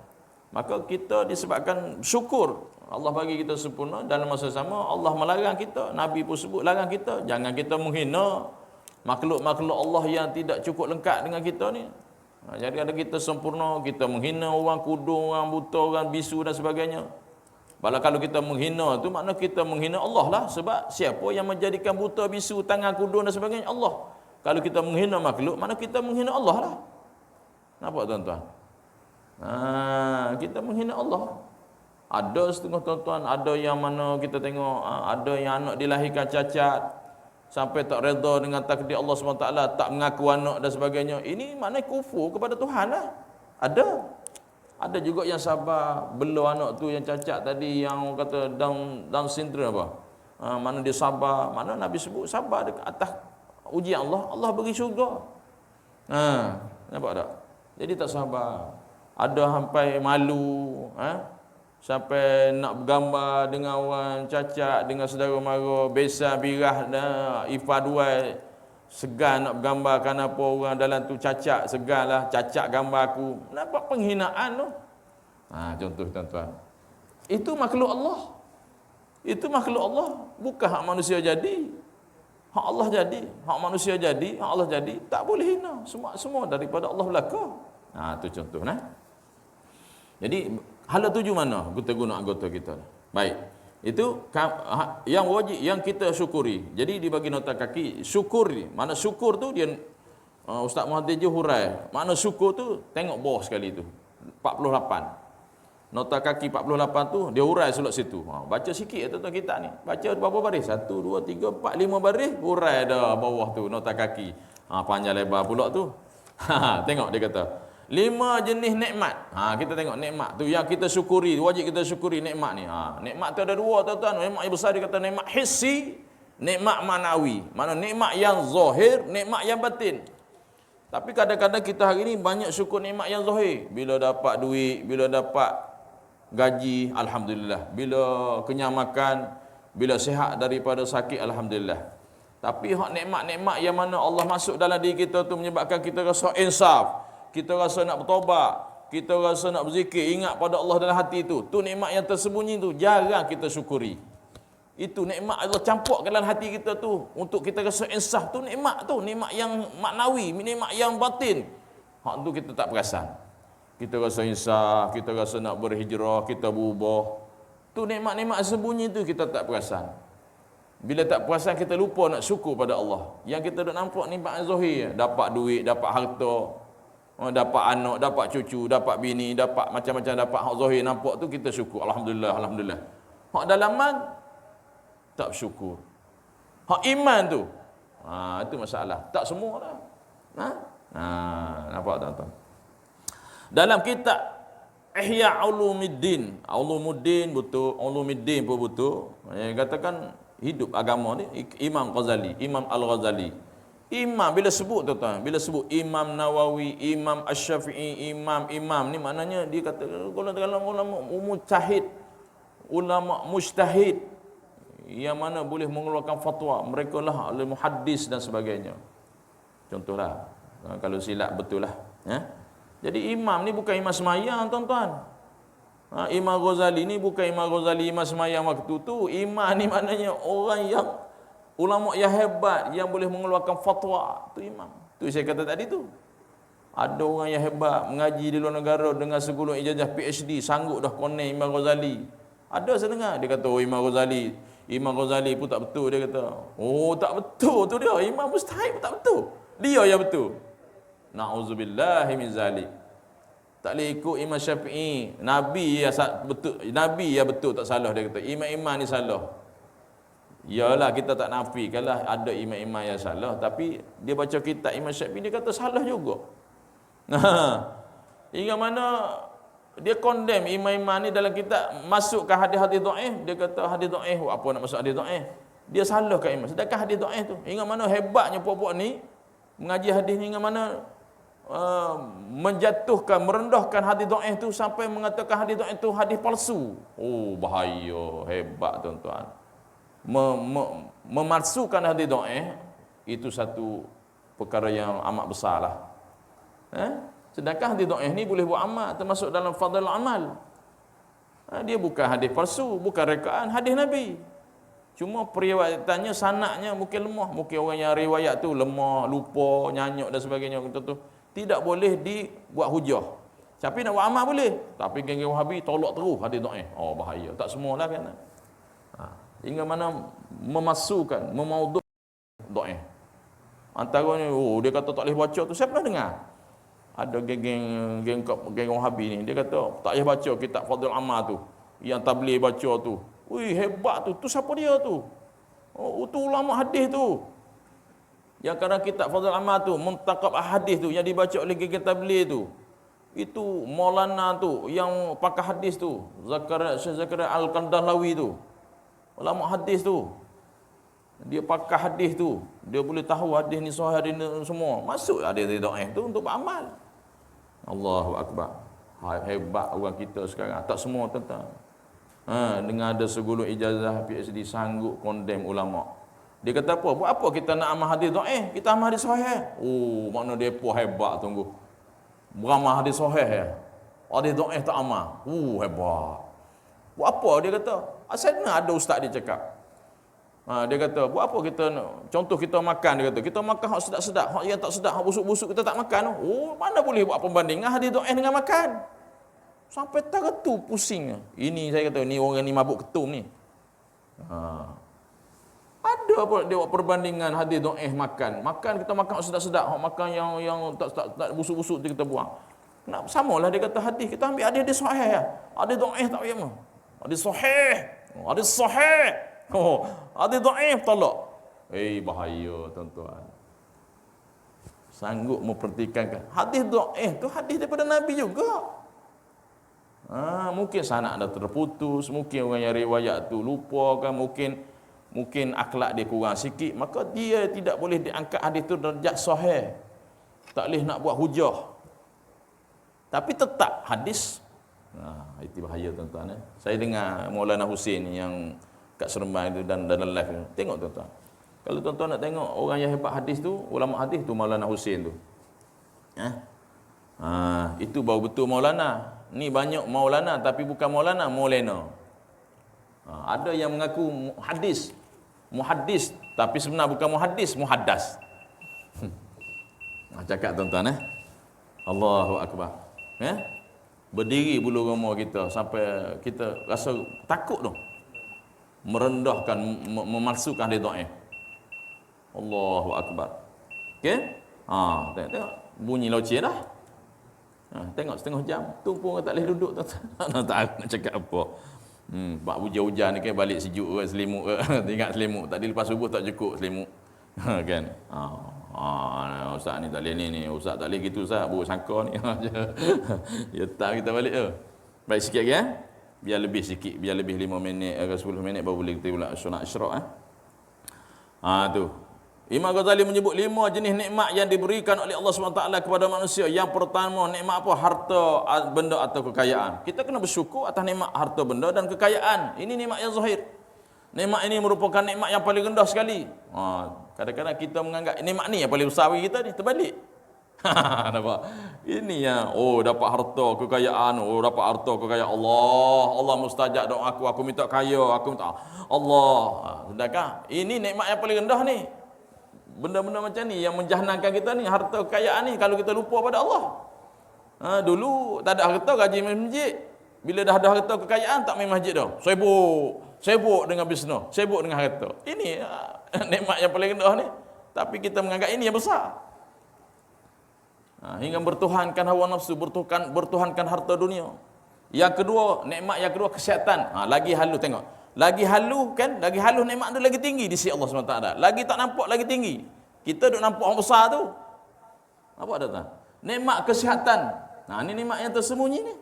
Maka kita disebabkan syukur. Allah bagi kita sempurna. Dalam masa sama Allah melarang kita. Nabi pun sebut larang kita. Jangan kita menghina makhluk-makhluk Allah yang tidak cukup lengkap dengan kita ni. Jadi ada kita sempurna, kita menghina orang kudung, orang buta, orang bisu dan sebagainya. Kalau kita menghina tu makna kita menghina Allah lah. Sebab siapa yang menjadikan buta, bisu, tangan kudung dan sebagainya? Allah. Kalau kita menghina makhluk, makna kita menghina Allah lah. Nampak tuan-tuan? Kita menghina Allah. Ada setengah tuan-tuan, ada yang mana kita tengok, ada yang anak dilahirkan cacat, sampai tak reda dengan takdir Allah SWT, tak mengaku anak dan sebagainya. Ini maknanya kufur kepada Tuhan lah. Ada juga yang sabar bela anak tu yang cacat tadi, yang orang kata Down syndrome apa. Mana dia sabar, mana Nabi sebut sabar dekat atas ujian Allah, Allah bagi syurga. Nampak tak? Jadi tak sabar. Ada sampai malu, sampai nak bergambar dengan orang cacat, dengan saudara mara, besar birah dah, ifaduai, segan nak bergambarkan apa orang dalam tu cacat, seganlah cacat gambar aku. Nampak penghinaan tu. Contoh tuan-tuan. Itu makhluk Allah. Itu makhluk Allah, bukan hak manusia jadi. Hak Allah jadi, hak manusia jadi, hak Allah jadi. Tak boleh hina. Semua daripada Allah belaka. Tu contoh Jadi hala tuju mana kita guna anggota kita? Baik. Itu yang wajib yang kita syukuri. Jadi dibagi nota kaki syukur ni. Mana syukur tu dia Ustaz Muhammad hurai. Mana syukur tu tengok bawah sekali tu. 48. Nota kaki 48 tu dia hurai selok situ. Baca sikit tuan-tuan kita ni. Baca berapa baris? 1 2 3 4 5 baris, hurai dah bawah tu nota kaki. Panjang lebar pula tu. Tengok dia kata 5 jenis nikmat. Kita tengok nikmat tu yang kita syukuri, wajib kita syukuri nikmat ni. Nikmat tu ada 2 tuan-tuan. Nikmat yang besar dia kata nikmat hissi, nikmat manawi. Mana nikmat yang zahir, nikmat yang batin. Tapi kadang-kadang kita hari ni banyak syukur nikmat yang zahir. Bila dapat duit, bila dapat gaji, alhamdulillah. Bila kenyang makan, bila sihat daripada sakit, alhamdulillah. Tapi hak nikmat-nikmat yang mana Allah masuk dalam diri kita tu menyebabkan kita rasa insaf, kita rasa nak bertaubat, kita rasa nak berzikir, ingat pada Allah dalam hati tu. Tu nikmat yang tersembunyi tu jarang kita syukuri. Itu nikmat Allah campur ke dalam hati kita tu untuk kita rasa insaf tu, nikmat yang maknawi, nikmat yang batin. Hak tu kita tak perasan. Kita rasa insaf, kita rasa nak berhijrah, kita berubah. Tu nikmat-nikmat sembunyi tu kita tak perasan. Bila tak perasan kita lupa nak syukur pada Allah. Yang kita duk nampak nikmat zahir, dapat duit, dapat harta, dapat anak, dapat cucu, dapat bini, dapat macam-macam, dapat hak zahir nampak tu kita syukur. Alhamdulillah, alhamdulillah. Hak dalaman tak syukur. Hak iman tu, itu masalah. Tak semua dah. Nampak tuan-tuan? Dalam kitab Ihya Ulumuddin, Ulumuddin betul, Ulumuddin pun betul. Katakan hidup agama ni Imam Ghazali, Imam Al-Ghazali. Imam bila sebut tuan-tuan, bila sebut Imam Nawawi, Imam Asy-Syafi'i, imam ni maknanya dia kata ulama mujtahid, ulama mujtahid yang mana boleh mengeluarkan fatwa, mereka lah muhaddis dan sebagainya. Contohlah, kalau silap betul lah. Jadi imam ni bukan imam semayang tuan-tuan. Imam Ghazali ni bukan Imam Ghazali imam semayang waktu tu. Imam ni maknanya orang yang ulama yang hebat yang boleh mengeluarkan fatwa. Tu imam. Tu saya kata tadi tu. Ada orang yang hebat mengaji di luar negara dengan segulung ijazah PhD, sanggup dah konek Imam Ghazali. Ada saya dengar dia kata Imam Ghazali pun tak betul, dia kata. Tak betul tu dia. Imam mustahil pun tak betul. Dia yang betul. Na'udzubillahi min zalik. Tak boleh ikut Imam Syafi'i. Nabi ya betul tak salah, dia kata. Imam-imam ni salah. Yalah kita tak nafikanlah ada imam-imam yang salah, tapi dia baca kitab Imam Syafi'i dia kata salah juga. Hingga mana dia condemn imam-imam ni dalam kitab masukkan hadis-hadis dhaif, dia kata hadis dhaif, apa nak masuk hadis dhaif? Dia salahkan imam. Sedangkan hadis dhaif tu, hingga mana hebatnya puak-puak ni mengaji hadis ni, hingga mana menjatuhkan, merendahkan hadis dhaif tu sampai mengatakan hadis dhaif tu hadis palsu. Bahaya, hebat tuan-tuan. Memalsukan hadis dhaif itu satu perkara yang amat besarlah. Sedangkan hadis dhaif ni boleh buat amal, termasuk dalam fadhil amal. Dia bukan hadis palsu, bukan rekaan, hadis Nabi. Cuma periwayatannya, sanadnya mungkin lemah, mungkin orang yang riwayat tu lemah, lupa, nyanyuk dan sebagainya, tu tidak boleh dibuat hujah. Tapi nak buat amal boleh. Tapi geng-geng Wahabi tolak terus hadis dhaif. Bahaya. Tak semualah kan. Hingga mana memasukkan, memaudhu dhaif. Antaranya dia kata tak boleh baca tu, saya pernah dengar. Ada geng Wahabi ni, dia kata tak payah baca kitab Fadhil Amal tu. Yang tabligh baca tu. Hebat tu. Tu siapa dia tu? Tu ulama hadis tu. Yang kadang kitab Fadhil Amal tu, muntaqab hadis tu yang dibaca oleh geng tabligh tu. Itu Maulana tu yang pakar hadis tu, Syekh Zakaria Al-Kandahlawi tu. Ulama hadis tu. Dia pakar hadis tu. Dia boleh tahu hadis ni sahih, hadis ni semua. Masuk hadis dhaif tu untuk beramal. Allahu akbar. Hebat orang kita sekarang. Tak semua tuan-tuan. Dengan ada segulung ijazah PhD sanggup condemn ulama. Dia kata apa? Buat apa kita nak amal hadis dhaif? Kita amal hadis sahih. Makna depa hebat tunggu. Beramal hadis sahih ya. Hadis dhaif tak amal. Hebat. Buat apa dia kata? Asalnya ada ustaz dia cakap. Dia kata, buat apa kita contoh kita makan, dia kata. Kita makan hak sedap-sedap, hak yang tak sedap, hak busuk-busuk kita tak makan. Mana boleh buat perbandingan hadis dhaif dengan makan? Sampai tertu pusing. Ini saya kata ni orang ni mabuk ketum ni. Ada apa dia buat perbandingan hadis dhaif makan. Makan kita makan sedap-sedap, hak makan yang tak busuk-busuk tu kita buang. Nak samalah dia kata hadis, kita ambil hadis sahih ya. Hadis dhaif tak payah. Hadis sahih. Hadis sahih. Hadis dhaif tolak. Bahaya tuan-tuan. Sanggup mempertikaikan. Hadis dhaif tu hadis daripada Nabi juga. Mungkin sanak dah terputus, mungkin orang yang riwayat tu lupa kan, mungkin akhlak dia kurang sikit, maka dia tidak boleh diangkat hadis tu darjat sahih. Tak boleh nak buat hujah. Tapi tetap hadis. Itu bahaya tuan-tuan. Saya dengar Maulana Husin yang kat Seremban itu dan dalam live tu. Tengok tuan-tuan. Kalau tuan-tuan nak tengok orang yang hebat hadis tu, ulama hadis tu Maulana Husin tu. Itu baru betul Maulana. Ni banyak Maulana tapi bukan Maulana, Maulana. Ada yang mengaku muhaddis tapi sebenarnya bukan muhaddis, muhaddas. Cakap tuan-tuan Allahu akbar. Berdiri bulu roma kita sampai kita rasa takut tu. Merendahkan, memalsukan dia dhaif. Allahu akbar. Okey? Tengok bunyi loceng dah. Tengok setengah jam, tu pun tak boleh duduk tuan-tuan. Tak nak cakap apa. Bak hujan-hujan ni kan balik sejuk ke selimut ke. Ingat selimut. Tadi lepas subuh tak cukup selimut. Kan? Ustaz ni tak boleh ni. Ustaz tak boleh gitu Ustaz. Buruk sangka ni. Ya tak kita balik tu. Baik sikit lagi Biar lebih sikit. Biar lebih 5 minit ke 10 minit baru boleh kita pula sunat isyraq tu. Imam Ghazali menyebut 5 jenis nikmat yang diberikan oleh Allah SWT kepada manusia. Yang pertama, nikmat apa? Harta, benda atau kekayaan. Kita kena bersyukur atas nikmat harta benda dan kekayaan. Ini nikmat yang zahir. Nikmat ini merupakan nikmat yang paling rendah sekali. Kadang-kadang kita menganggap nikmat ni yang paling besar bagi kita ni. Terbalik. Nampak? Ini yang, dapat harta, kekayaan. Dapat harta, kekayaan. Allah mustajab doa aku minta kaya. Aku minta Allah. Sedangkan ini nikmat yang paling rendah ni. Benda-benda macam ni yang menjahanamkan kita ni, harta kekayaan ni, kalau kita lupa pada Allah. Dulu tak ada harta gaji masjid. Bila dah ada harta kekayaan tak main masjid dah. Sibuk dengan bisnes, sibuk dengan harta. Ini nikmat yang paling rendah ni. Tapi kita menganggap ini yang besar. Hingga bertuhankan hawa nafsu, bertuhankan harta dunia. Yang kedua, nikmat yang kedua kesihatan. Lagi halu tengok. Lagi halu nikmat tu lagi tinggi di sisi Allah SWT. Lagi tak nampak lagi tinggi. Kita duk nampak orang besar tu. Nampak tak tuan? Nikmat kesihatan. Ni nikmat yang tersembunyi ni.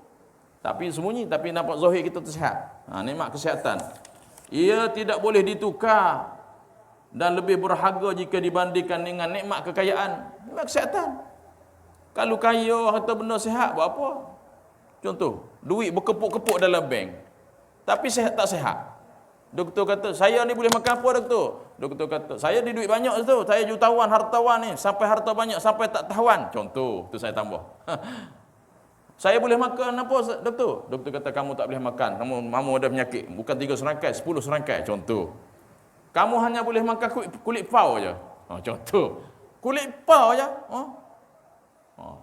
Tapi sembunyi tapi nampak zahir kita tersihat. Nikmat kesihatan. Ia tidak boleh ditukar dan lebih berharga jika dibandingkan dengan nikmat kekayaan. Nikmat kesihatan. Kalau kaya harta benda sihat buat apa? Contoh, duit berkepuk-kepuk dalam bank. Tapi sihat tak sihat. Doktor kata, saya ni boleh makan apa doktor? Doktor kata, saya di duit banyak tu. Saya jutawan, hartawan ni. Sampai harta banyak, sampai tak tahuan. Contoh, tu saya tambah. Saya boleh makan apa doktor? Doktor kata, kamu tak boleh makan. Kamu ada penyakit. Bukan 3 serangkai, 10 serangkai. Contoh. Kamu hanya boleh makan kulit pau je. Contoh. Kulit pau je.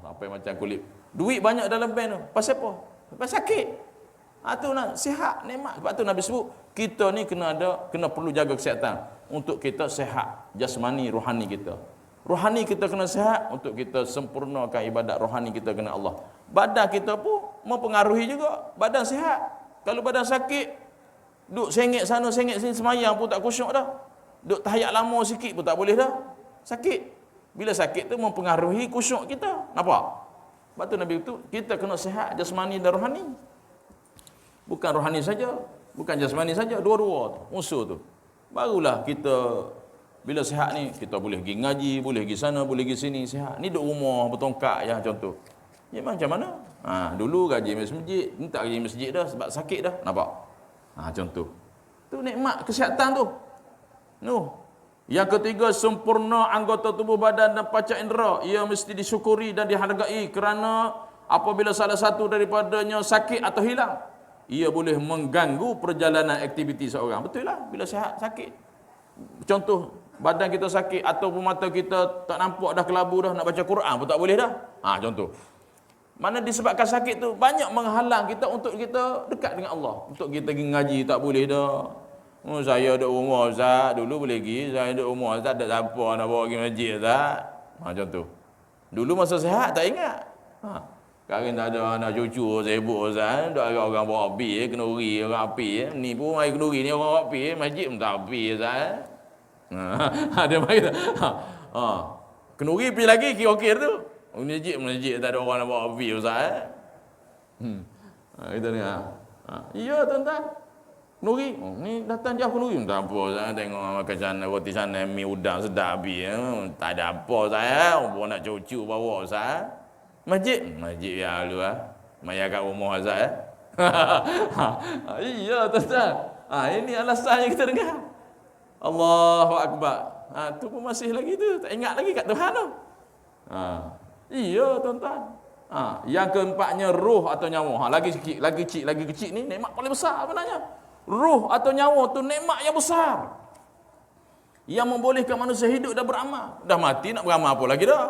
Sampai macam kulit. Duit banyak dalam bank tu. Pasal apa? Pasal sakit. Tu nak sihat, nikmat. Sebab tu Nabi sebut, kita ni kena perlu jaga kesihatan untuk kita sihat jasmani, rohani kita. Rohani kita kena sihat untuk kita sempurnakan ibadat rohani kita kena Allah. Badan kita pun mempengaruhi juga. Badan sihat. Kalau badan sakit, duk sengit sana sengit sini semayang pun tak khusyuk dah. Duk tahiyat lama sikit pun tak boleh dah. Sakit. Bila sakit tu mempengaruhi khusyuk kita. Nampak? Sebab tu Nabi itu kita kena sihat jasmani dan rohani. Bukan rohani saja, bukan jasmani saja, dua-dua tu, musuh tu. Barulah kita bila sihat ni kita boleh pergi ngaji, boleh pergi sana, boleh pergi sini sihat. Ni duduk rumah bertongkak ya contoh. Ya macam mana? Dulu gaji masjid, ni tak gaji masjid dah sebab sakit dah. Nampak? Contoh. Tu nikmat kesihatan tu. Yang ketiga, sempurna anggota tubuh badan dan panca indera. Ia mesti disyukuri dan dihargai kerana apabila salah satu daripadanya sakit atau hilang, ia boleh mengganggu perjalanan aktiviti seorang. Betul lah, bila sihat, sakit. Contoh, badan kita sakit ataupun mata kita tak nampak dah kelabu dah, nak baca Quran pun tak boleh dah. Contoh. Mana disebabkan sakit tu, banyak menghalang kita untuk kita dekat dengan Allah. Untuk kita pergi ngaji tak boleh dah. Saya duduk rumah Ustaz, dulu boleh pergi. Saya duduk rumah Ustaz, tak siapa nak bawa pergi masjid Ustaz. Contoh. Dulu masa sihat, tak ingat. Sekarang tak ada anak cucu sibuk Ustaz. Tak ada orang bawa api, kenduri orang api. Ni pun mai kenduri ni orang api, masjid pun tak api Ustaz. Ada mai tak? Kenduri pergi lagi kira-kira tu. Masjid tak ada orang nak bawa api Ustaz. Kita dengar. Ya tuan-tuan. Kenduri. Ni datang jauh kenduri. Tak apa Ustaz. Tengok makan sana, roti sana, mi udang sedap api. Tak ada apa Ustaz. Orang nak cucu bawa Ustaz. Masjid ya lu Maya kat rumah Ustaz. Iya tuan-tuan. Ini alasan yang kita dengar. Allahu Akbar. Tu pun masih lagi tu, tak ingat lagi kat Tuhan tu. Iya tuan-tuan. Yang keempatnya roh atau nyawa. Lagi kecil ni nikmat paling besar sebenarnya. Roh atau nyawa tu nikmat yang besar. Yang membolehkan manusia hidup dan beramal. Dah mati nak beramal apa lagi dah?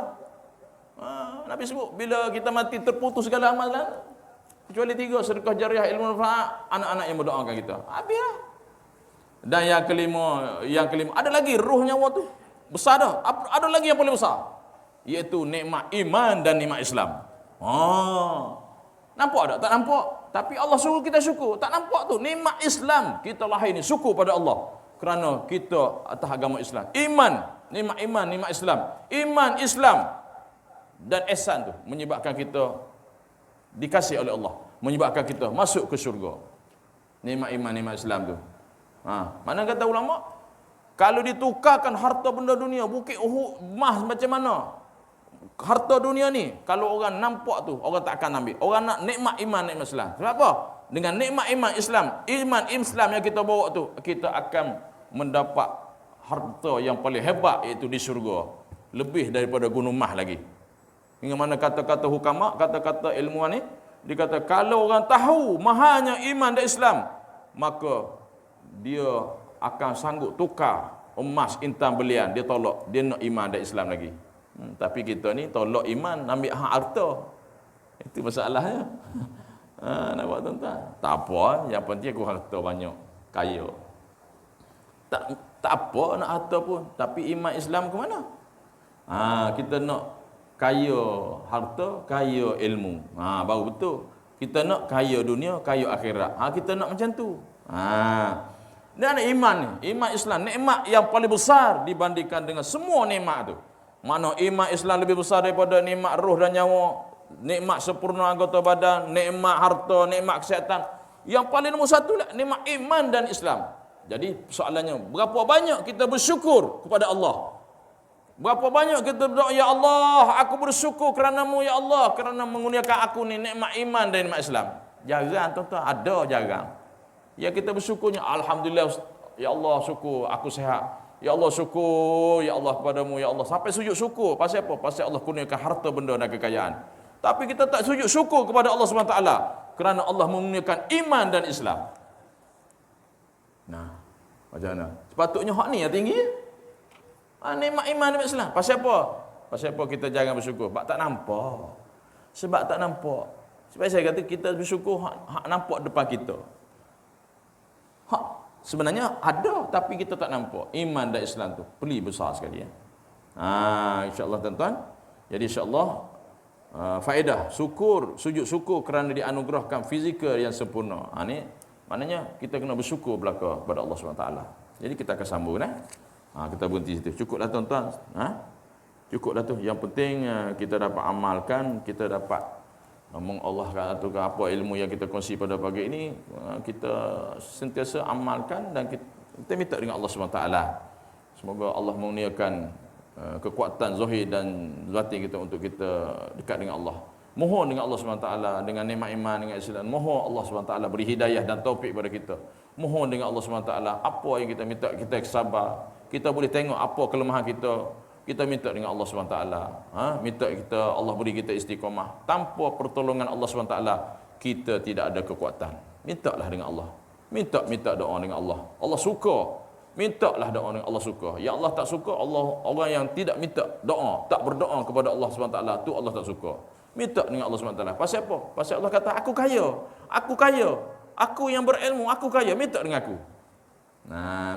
Nabi sebut bila kita mati terputus segala amalan. Kecuali 3, sedekah jariah, ilmu manfaat, anak-anak yang mendoakan kita. Habislah. Dan yang kelima ada lagi roh nyawa tu besar dah. Ada lagi yang paling besar, iaitu nikmat iman dan nikmat Islam. Nampak tak? Tak nampak. Tapi Allah suruh kita syukur. Tak nampak tu nikmat Islam. Kita lahir ni syukur pada Allah kerana kita atas agama Islam. Nikmat Islam. Iman Islam dan ihsan tu menyebabkan kita dikasih oleh Allah, menyebabkan kita masuk ke syurga. Nikmat iman, nikmat Islam tu. Mana kata ulama, kalau ditukarkan harta benda dunia, bukit Uhud, emas macam mana? Harta dunia ni, kalau orang nampak tu, orang tak akan ambil. Orang nak nikmat iman, nikmat Islam. Sebab apa? Dengan nikmat iman Islam yang kita bawa tu, kita akan mendapat harta yang paling hebat, iaitu di syurga. Lebih daripada gunung Mah lagi. Hingga mana kata-kata hukama, kata-kata ilmuwan ni, dia kata kalau orang tahu mahalnya iman dan Islam, maka dia akan sanggup tukar emas intan belian, dia tolak, dia nak iman dan Islam lagi. Tapi kita ni tolak iman, ambil hak harta. Itu masalahnya. Nampak tuan-tuan? Tak apa, yang penting aku harta banyak, kaya. Tak apa nak harta pun, tapi iman Islam ke mana? Kita nak kaya harta, kaya ilmu. Baru betul. Kita nak kaya dunia, kaya akhirat. Kita nak macam tu. Dan iman ni, iman Islam, nikmat yang paling besar dibandingkan dengan semua nikmat tu. Mana iman Islam lebih besar daripada nikmat roh dan nyawa, nikmat sempurna anggota badan, nikmat harta, nikmat kesihatan. Yang paling nombor satu lah, nikmat iman dan Islam. Jadi soalannya, berapa banyak kita bersyukur kepada Allah? Berapa banyak kita berdoa, ya Allah, aku bersyukur kerana-Mu ya Allah, kerana mengurniakan aku ni nikmat iman dan nikmat Islam. Jarang tuan-tuan, ada jarang. Ya kita bersyukurnya, alhamdulillah ya Allah syukur aku sihat. Ya Allah syukur ya Allah kepadamu ya Allah. Sampai sujud syukur. Pasal apa? Pasal Allah kurniakan harta benda dan kekayaan. Tapi kita tak sujud syukur kepada Allah SWT kerana Allah mengurniakan iman dan Islam. Nah, macam mana? Sepatutnya hak ni yang tinggi. Nikmat iman dan Islam. Pasal apa? Pasal apa kita jangan bersyukur? Sebab tak nampak. Sebab tak nampak. Sebab saya kata kita bersyukur hak nampak depan kita. Sebenarnya ada, tapi kita tak nampak. Iman dan Islam tu beli besar sekali ya. InsyaAllah tuan-tuan. Jadi insyaAllah faedah syukur, sujud syukur kerana dianugerahkan fizikal yang sempurna. Ni maknanya kita kena bersyukur belaka kepada Allah SWT. Jadi kita akan sambung kita berhenti situ. Cukuplah tuan-tuan. Cukuplah tu. Yang penting kita dapat amalkan, kita dapat Allah kata apa ilmu yang kita kongsi pada pagi ini, kita sentiasa amalkan dan kita minta dengan Allah SWT. Semoga Allah mengurniakan kekuatan zahir dan batin kita untuk kita dekat dengan Allah. Mohon dengan Allah SWT dengan nikmat iman, dengan Islam. Mohon Allah SWT beri hidayah dan taufik kepada kita. Mohon dengan Allah SWT apa yang kita minta, kita sabar. Kita boleh tengok apa kelemahan kita. Kita minta dengan Allah SWT. Minta kita, Allah beri kita istiqamah. Tanpa pertolongan Allah SWT, kita tidak ada kekuatan. Mintalah dengan Allah. Minta doa dengan Allah. Allah suka. Mintalah doa dengan Allah suka. Ya Allah tak suka, orang yang tidak minta doa, tak berdoa kepada Allah SWT, tu Allah tak suka. Minta dengan Allah SWT. Pasal apa? Pasal Allah kata, aku kaya. Aku kaya. Aku yang berilmu, aku kaya. Minta dengan aku.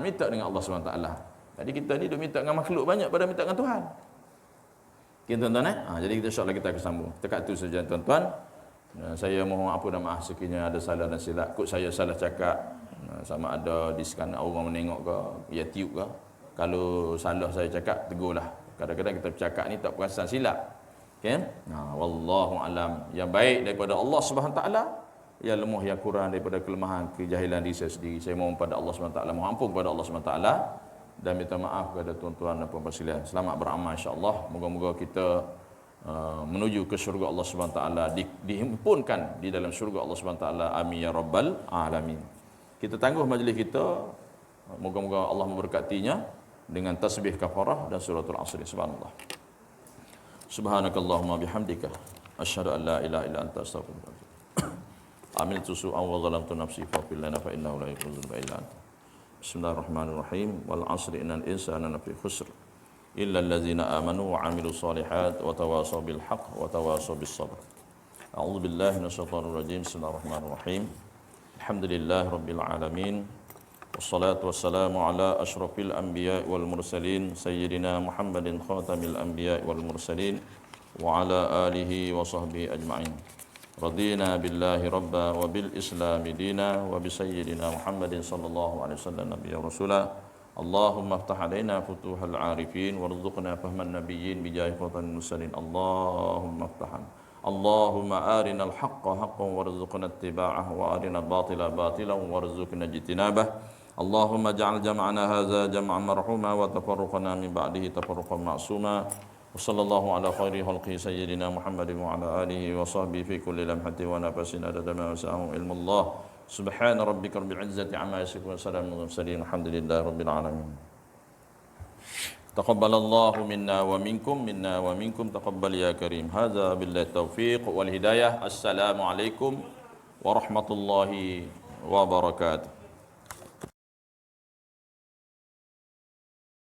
Minta dengan Allah SWT. Jadi kita ni duk minta dengan makhluk banyak pada minta dengan Tuhan. Okay, tuan-tuan jadi kita insya-Allah kita akan sambung. Dekat tu saja tuan-tuan. Saya mohon ampun dan maaf sekiranya ada salah dan silap. Kut saya salah cakap, sama ada di sekitar orang menengok ke, ya tiup ke. Kalau salah saya cakap, tegurlah. Kadang-kadang kita bercakap ni tak perasan silap. Kan? Wallahu alam. Yang baik daripada Allah Subhanahu taala, yang lemah yang kurang daripada kelemahan kejahilan diri saya sendiri. Saya mohon pada Allah Subhanahu taala, mohon ampun kepada Allah Subhanahu taala dan minta maaf kepada tuan-tuan dan puan-puan sekalian. Selamat beramal insya-Allah. Moga-moga kita menuju ke syurga Allah Subhanahu taala, dihimpunkan di dalam syurga Allah Subhanahu taala. Amin ya rabbal alamin. Kita tangguh majlis kita. Moga-moga Allah memberkatinya dengan tasbih kafarah dan suratul asr. Subhanallah. Subhanakallahumma bihamdika asyhadu an la ilaha illa anta astaghfiruka wa atubu ilaik. Amiltu su'an wa zalamtu nafsi faghfir lana fa innahu la yaghfiru dzunuba illa anta. Bismillahirrahmanirrahim. Wal 'asri innal insana lafi khusr illa allazina amanu wa 'amilus solihat wa tawasaw bil haqq wa tawasaw bis sabr. A'udzu billahi minasyaitonir rajim. Bismillahirrahmanirrahim. Alhamdulillahirabbil alamin. Wassalatu wassalamu ala asyrafil anbiya'i wal mursalin sayyidina Muhammadin khatamil anbiya'i wal mursalin wa ala alihi wa sahbihi ajma'in. Radina billahi rabba wa bil islami dina wa bi sayyidina Muhammadin sallallahu alaihi wasallam nabiyya rasula. Allahumma iftah alaina futuhal arifin warzuqna fahman nabiyyin bi jahi khatamil mursalin. Allahumma iftah. Allahumma arinal haqqa haqqan warzuqna ittiba'ah wa arinal batila batilan warzuqna ijtinabah. Allahumma ja'al jam'ana hadza jam'an marhuma wa tafarruqana min ba'dihi tafarruqan ma'suma. Wa sallallahu ala khairi khalqi sayyidina Muhammadin wa ala alihi wa sahbihi fi kulli lamhatin wa nafasin adada ma wasa'ahu ilmullah. Subhana rabbika rabbil izzati amma yasifun wa salamun alal mursalin walhamdulillahi rabbil alamin. Taqabbalallahu minna wa minkum taqabbal ya karim. Hadza billahi taufiq wal hidayah. Assalamu alaikum warahmatullahi wabarakatuh.